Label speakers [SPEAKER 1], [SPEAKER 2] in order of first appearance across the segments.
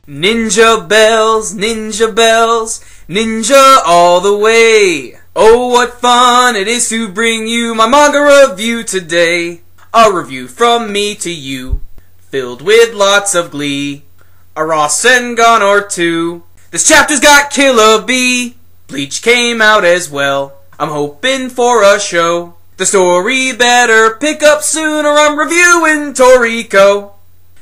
[SPEAKER 1] Ninja bells, ninja all the way. Oh, what fun it is to bring you my manga review today. A review from me to you, filled with lots of glee. A Rasengan or two. This chapter's got Killer Bee. Bleach came out as well. I'm hoping for a show. The story better pick up soon or I'm reviewing Toriko.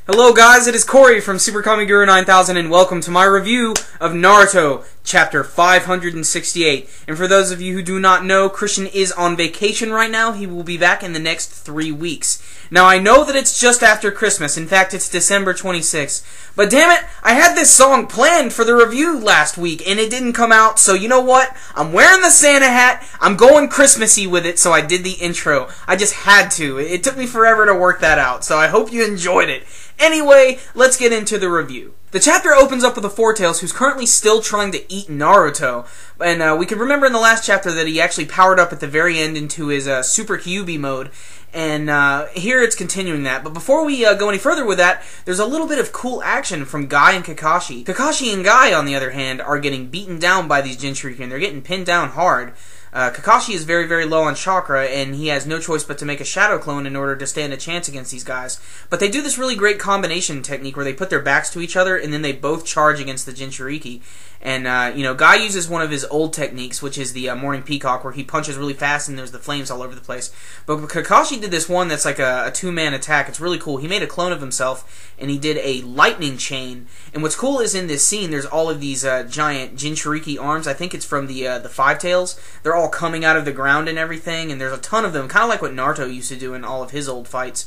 [SPEAKER 1] Hello guys, it is Corey from SuperKamiGuru9000 and welcome to my review of Naruto, Chapter 568. And for those of you who do not know, Christian is on vacation right now. He will be back in the next 3 weeks. Now I know that it's just after Christmas, in fact it's December 26th, but damn it, I had this song planned for the review last week and it didn't come out, so you know what? I'm wearing the Santa hat, I'm going Christmassy with it, so I did the intro. I just had to. It took me forever to work that out, so I hope you enjoyed it. Anyway, let's get into the review. The chapter opens up with a Four Tails who's currently still trying to eat Naruto, and we can remember in the last chapter that he actually powered up at the very end into his Super Kyuubi mode, and here it's continuing that. But before we go any further with that, there's a little bit of cool action from Guy and Kakashi. Kakashi and Guy, on the other hand, are getting beaten down by these Jinchuriki, and they're getting pinned down hard. Kakashi is very, very low on chakra, and he has no choice but to make a shadow clone in order to stand a chance against these guys. But they do this really great combination technique where they put their backs to each other, and then they both charge against the Jinchuriki. And, you know, Guy uses one of his old techniques, which is the Morning Peacock, where he punches really fast and there's the flames all over the place. But Kakashi did this one that's like a two-man attack. It's really cool. He made a clone of himself, and he did a lightning chain. And what's cool is in this scene, there's all of these giant Jinchuriki arms. I think it's from the Five Tails. They're all coming out of the ground and everything, and there's a ton of them, kind of like what Naruto used to do in all of his old fights.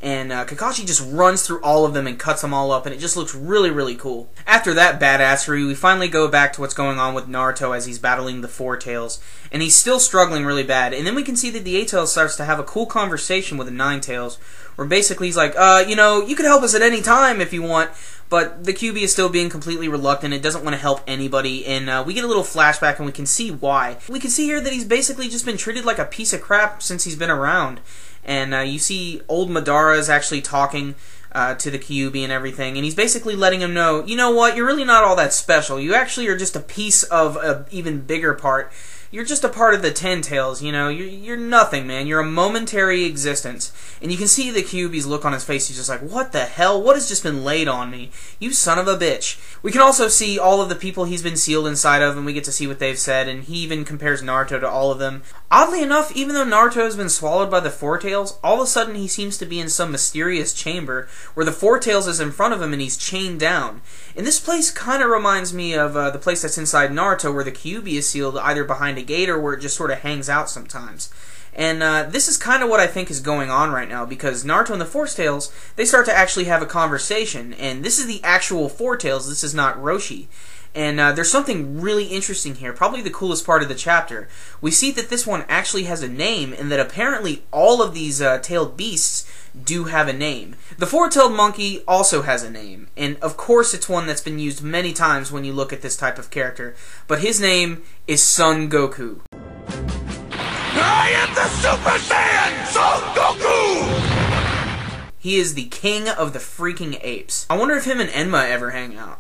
[SPEAKER 1] And Kakashi just runs through all of them and cuts them all up, and it just looks really, really cool. After that badassery, we finally go back to what's going on with Naruto as he's battling the Four Tails. And he's still struggling really bad. And then we can see that the Eight Tails starts to have a cool conversation with the Nine Tails, where basically he's like, you know, you could help us at any time if you want, but the Kyuubi is still being completely reluctant. It doesn't want to help anybody, and we get a little flashback and we can see why. We can see here that he's basically just been treated like a piece of crap since he's been around. And you see old Madara is actually talking to the Kyuubi and everything, and he's basically letting him know, you know what, you're really not all that special. You actually are just a piece of an even bigger part. You're just a part of the Ten Tails, you know. You're nothing, man. You're a momentary existence. And you can see the Kyuubi's look on his face. He's just like, what the hell? What has just been laid on me? You son of a bitch. We can also see all of the people he's been sealed inside of, and we get to see what they've said, and he even compares Naruto to all of them. Oddly enough, even though Naruto has been swallowed by the Four Tails, all of a sudden he seems to be in some mysterious chamber where the Four Tails is in front of him and he's chained down. And this place kind of reminds me of the place that's inside Naruto where the Kyuubi is sealed either behind a gate or where it just sort of hangs out sometimes. And this is kind of what I think is going on right now, because Naruto and the Four Tails, they start to actually have a conversation, and this is the actual Four Tails, this is not Roshi. And there's something really interesting here, probably the coolest part of the chapter. We see that this one actually has a name, and that apparently all of these tailed beasts do have a name. The four-tailed monkey also has a name, and of course it's one that's been used many times when you look at this type of character, but his name is Son Goku.
[SPEAKER 2] I am the Super Saiyan, Son Goku!
[SPEAKER 1] He is the king of the freaking apes. I wonder if him and Enma ever hang out.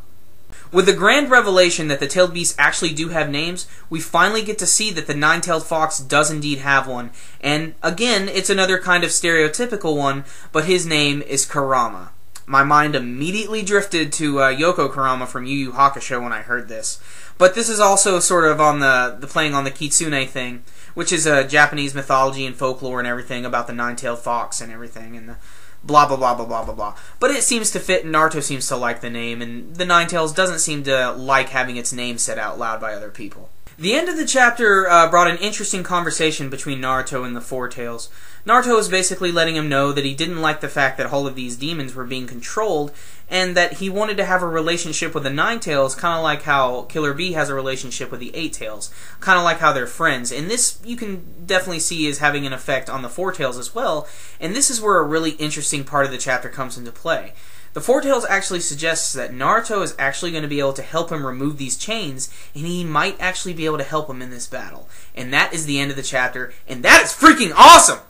[SPEAKER 1] With the grand revelation that the tailed beasts actually do have names, we finally get to see that the nine-tailed fox does indeed have one. And again, it's another kind of stereotypical one, but his name is Kurama. My mind immediately drifted to Yoko Kurama from Yu Yu Hakusho when I heard this. But this is also sort of on the playing on the Kitsune thing, which is Japanese mythology and folklore and everything about the nine-tailed fox and everything, and the blah blah blah blah blah blah blah. But it seems to fit, and Naruto seems to like the name, and the Nine Tails doesn't seem to like having its name said out loud by other people. The end of the chapter brought an interesting conversation between Naruto and the Four Tails. Naruto was basically letting him know that he didn't like the fact that all of these demons were being controlled, and that he wanted to have a relationship with the Nine Tails, kind of like how Killer Bee has a relationship with the Eight Tails, kind of like how they're friends. And this you can definitely see is having an effect on the Four Tails as well, and this is where a really interesting part of the chapter comes into play. The Four Tails actually suggests that Naruto is actually going to be able to help him remove these chains, and he might actually be able to help him in this battle. And that is the end of the chapter, and that is freaking awesome!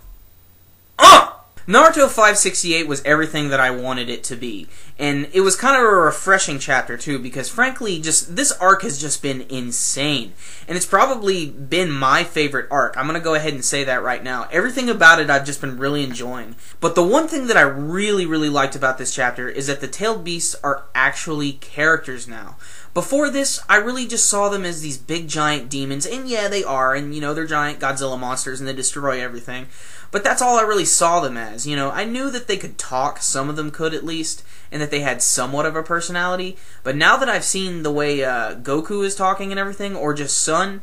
[SPEAKER 1] Naruto 568 was everything that I wanted it to be, and it was kind of a refreshing chapter too, because frankly, just this arc has just been insane, and it's probably been my favorite arc. I'm gonna go ahead and say that right now. Everything about it I've just been really enjoying, but the one thing that I really liked about this chapter is that the tailed beasts are actually characters now. Before this, I really just saw them as these big giant demons, and yeah, they are, and you know, they're giant Godzilla monsters and they destroy everything. But that's all I really saw them as. You know, I knew that they could talk, some of them could at least, and that they had somewhat of a personality. But now that I've seen the way Goku is talking and everything, or just Sun,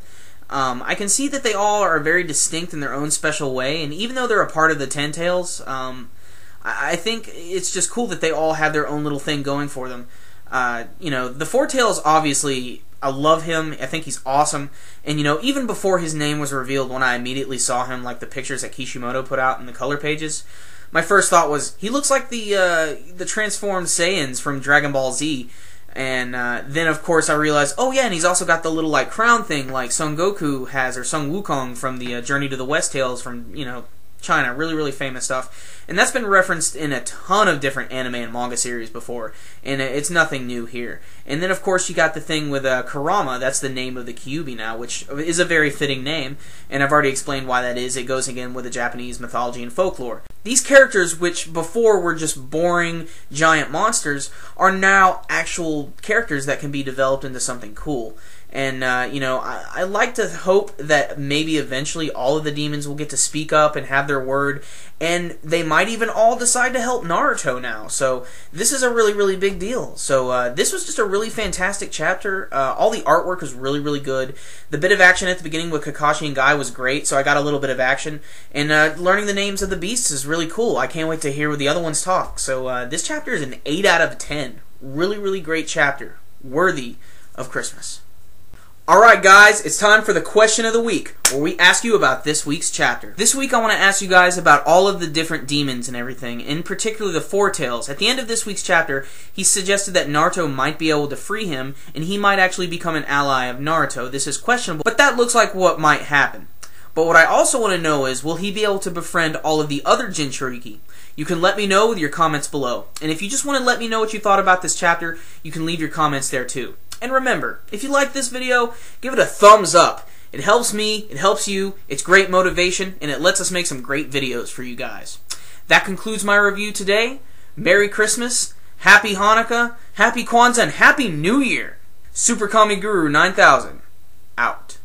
[SPEAKER 1] I can see that they all are very distinct in their own special way. And even though they're a part of the Ten Tails, I think it's just cool that they all have their own little thing going for them. You know, the Four Tails, obviously, I love him. I think he's awesome. And, you know, even before his name was revealed, when I immediately saw him, like the pictures that Kishimoto put out in the color pages, my first thought was, he looks like the transformed Saiyans from Dragon Ball Z. And then, of course, I realized, oh yeah, and he's also got the little, like, crown thing like Son Goku has, or Son Wukong from the Journey to the West Tales from, you know, China. Really famous stuff. And that's been referenced in a ton of different anime and manga series before, and it's nothing new here. And then, of course, you got the thing with Kurama. That's the name of the Kyuubi now, which is a very fitting name, and I've already explained why that is. It goes again with the Japanese mythology and folklore. These characters, which before were just boring giant monsters, are now actual characters that can be developed into something cool. And, you know, I like to hope that maybe eventually all of the demons will get to speak up and have their word, and they might even all decide to help Naruto now. So this is a really big deal. So this was just a really fantastic chapter. All the artwork was really good. The bit of action at the beginning with Kakashi and Guy was great, so I got a little bit of action. And learning the names of the beasts is really cool. I can't wait to hear what the other ones talk. So this chapter is an 8 out of 10. Really great chapter. Worthy of Christmas. Alright guys, it's time for the question of the week, where we ask you about this week's chapter. This week I want to ask you guys about all of the different demons and everything, in particular the Four Tails. At the end of this week's chapter, he suggested that Naruto might be able to free him, and he might actually become an ally of Naruto. This is questionable, but that looks like what might happen. But what I also want to know is, will he be able to befriend all of the other Jinchuriki? You can let me know with your comments below. And if you just want to let me know what you thought about this chapter, you can leave your comments there too. And remember, if you like this video, give it a thumbs up. It helps me, it helps you, it's great motivation, and it lets us make some great videos for you guys. That concludes my review today. Merry Christmas, Happy Hanukkah, Happy Kwanzaa, and Happy New Year! SuperKamiGuru9000, out.